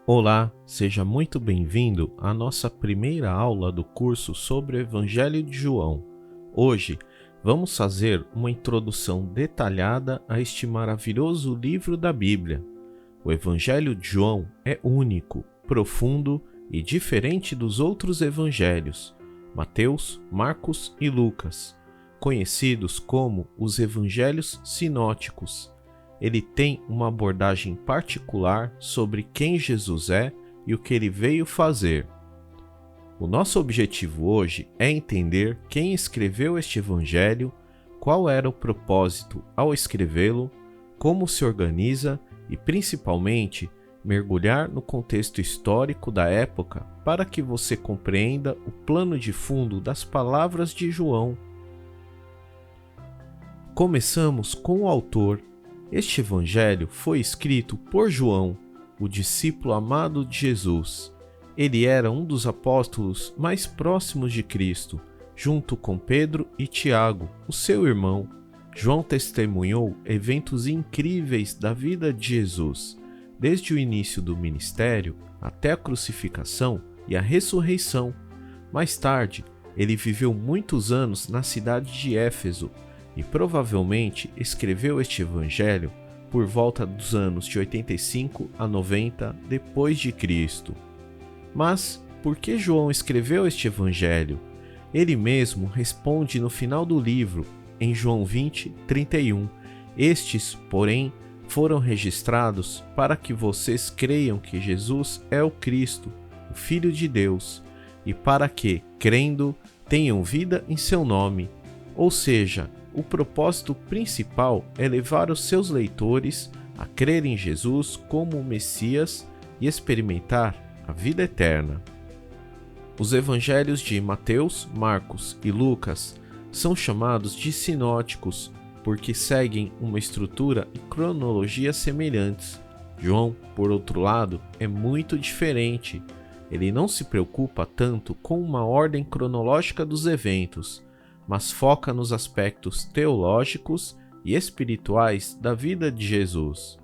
Olá, seja muito bem-vindo à nossa primeira aula do curso sobre o Evangelho de João. Hoje, vamos fazer uma introdução detalhada a este maravilhoso livro da Bíblia. O Evangelho de João é único, profundo e diferente dos outros evangelhos, Mateus, Marcos e Lucas, conhecidos como os Evangelhos sinóticos. Ele tem uma abordagem particular sobre quem Jesus é e o que ele veio fazer. O nosso objetivo hoje é entender quem escreveu este evangelho, qual era o propósito ao escrevê-lo, como se organiza e, principalmente, mergulhar no contexto histórico da época para que você compreenda o plano de fundo das palavras de João. Começamos com o autor. Este evangelho foi escrito por João, o discípulo amado de Jesus. Ele era um dos apóstolos mais próximos de Cristo, junto com Pedro e Tiago, o seu irmão. João testemunhou eventos incríveis da vida de Jesus, desde o início do ministério até a crucificação e a ressurreição. Mais tarde, ele viveu muitos anos na cidade de Éfeso, e provavelmente escreveu este evangelho por volta dos anos de 85 a 90 depois de Cristo. Mas por que João escreveu este evangelho? Ele mesmo responde no final do livro, em João 20:31. Estes, porém, foram registrados para que vocês creiam que Jesus é o Cristo, o Filho de Deus, e para que, crendo, tenham vida em seu nome. Ou seja, o propósito principal é levar os seus leitores a crer em Jesus como o Messias e experimentar a vida eterna. Os evangelhos de Mateus, Marcos e Lucas são chamados de sinóticos porque seguem uma estrutura e cronologia semelhantes. João, por outro lado, é muito diferente. Ele não se preocupa tanto com uma ordem cronológica dos eventos, mas foca nos aspectos teológicos e espirituais da vida de Jesus.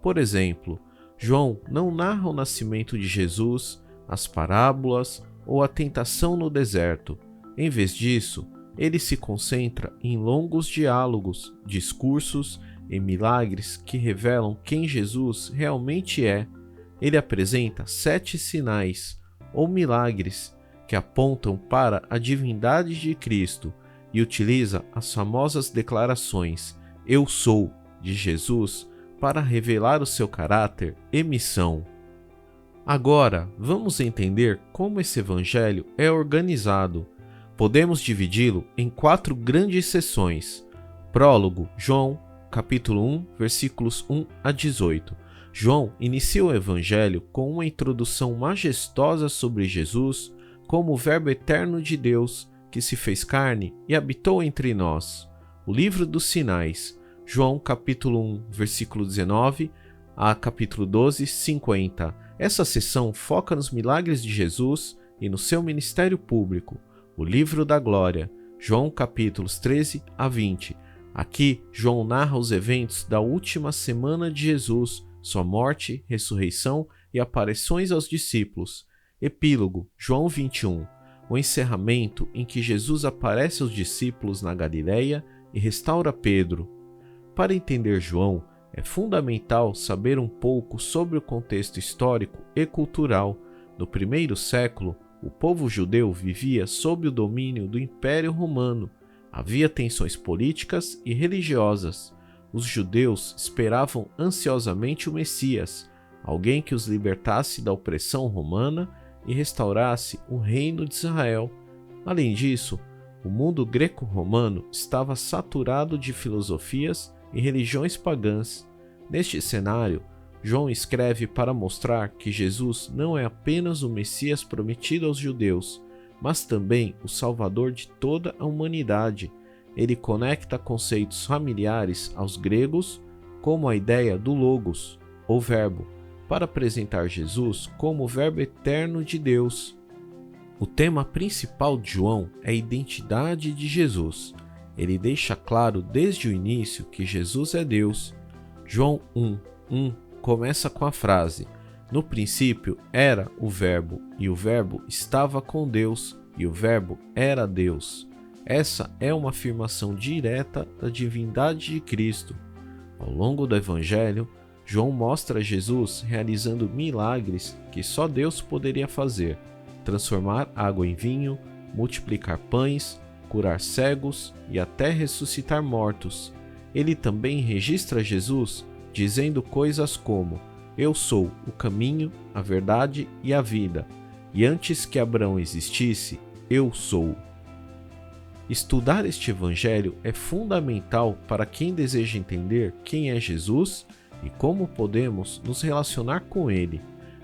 Por exemplo, João não narra o nascimento de Jesus, as parábolas ou a tentação no deserto. Em vez disso, ele se concentra em longos diálogos, discursos e milagres que revelam quem Jesus realmente é. Ele apresenta 7 sinais ou milagres que apontam para a divindade de Cristo e utiliza as famosas declarações "Eu sou" de Jesus para revelar o seu caráter e missão. Agora, vamos entender como esse evangelho é organizado. Podemos dividi-lo em 4 grandes seções. Prólogo, João, capítulo 1, versículos 1 a 18. João inicia o evangelho com uma introdução majestosa sobre Jesus como o Verbo eterno de Deus, que se fez carne e habitou entre nós. O livro dos sinais, João capítulo 1, versículo 19 a capítulo 12, 50. Essa seção foca nos milagres de Jesus e no seu ministério público. O livro da glória, João capítulos 13 a 20. Aqui, João narra os eventos da última semana de Jesus, sua morte, ressurreição e aparições aos discípulos. Epílogo, João 21. O encerramento em que Jesus aparece aos discípulos na Galileia e restaura Pedro. Para entender João, é fundamental saber um pouco sobre o contexto histórico e cultural. No primeiro século, o povo judeu vivia sob o domínio do Império Romano. Havia tensões políticas e religiosas. Os judeus esperavam ansiosamente o Messias, alguém que os libertasse da opressão romana e restaurasse o reino de Israel. Além disso, o mundo greco-romano estava saturado de filosofias e religiões pagãs. Neste cenário, João escreve para mostrar que Jesus não é apenas o Messias prometido aos judeus, mas também o Salvador de toda a humanidade. Ele conecta conceitos familiares aos gregos, como a ideia do Logos, ou Verbo, para apresentar Jesus como o Verbo eterno de Deus. O tema principal de João é a identidade de Jesus. Ele deixa claro desde o início que Jesus é Deus. João 1:1 começa com a frase: No princípio era o Verbo, e o Verbo estava com Deus, e o Verbo era Deus. Essa é uma afirmação direta da divindade de Cristo. Ao longo do Evangelho, João mostra Jesus realizando milagres que só Deus poderia fazer: transformar água em vinho, multiplicar pães, curar cegos e até ressuscitar mortos. Ele também registra Jesus dizendo coisas como: Eu sou o caminho, a verdade e a vida, e antes que Abraão existisse, eu sou. Estudar este evangelho é fundamental para quem deseja entender quem é Jesus e como podemos nos relacionar com ele.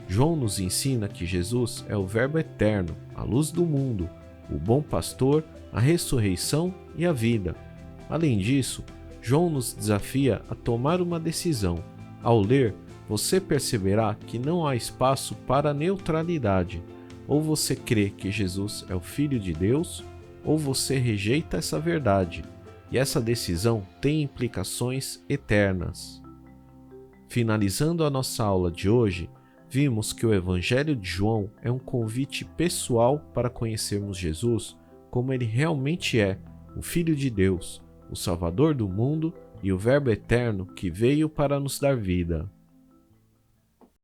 João nos ensina que Jesus é o Verbo eterno, a luz do mundo, o bom pastor, a ressurreição e a vida. Além disso, João nos desafia a tomar uma decisão. Ao ler, você perceberá que não há espaço para neutralidade. Ou você crê que Jesus é o Filho de Deus, ou você rejeita essa verdade. E essa decisão tem implicações eternas. Finalizando a nossa aula de hoje, vimos que o Evangelho de João é um convite pessoal para conhecermos Jesus como ele realmente é, o Filho de Deus, o Salvador do mundo e o Verbo eterno que veio para nos dar vida.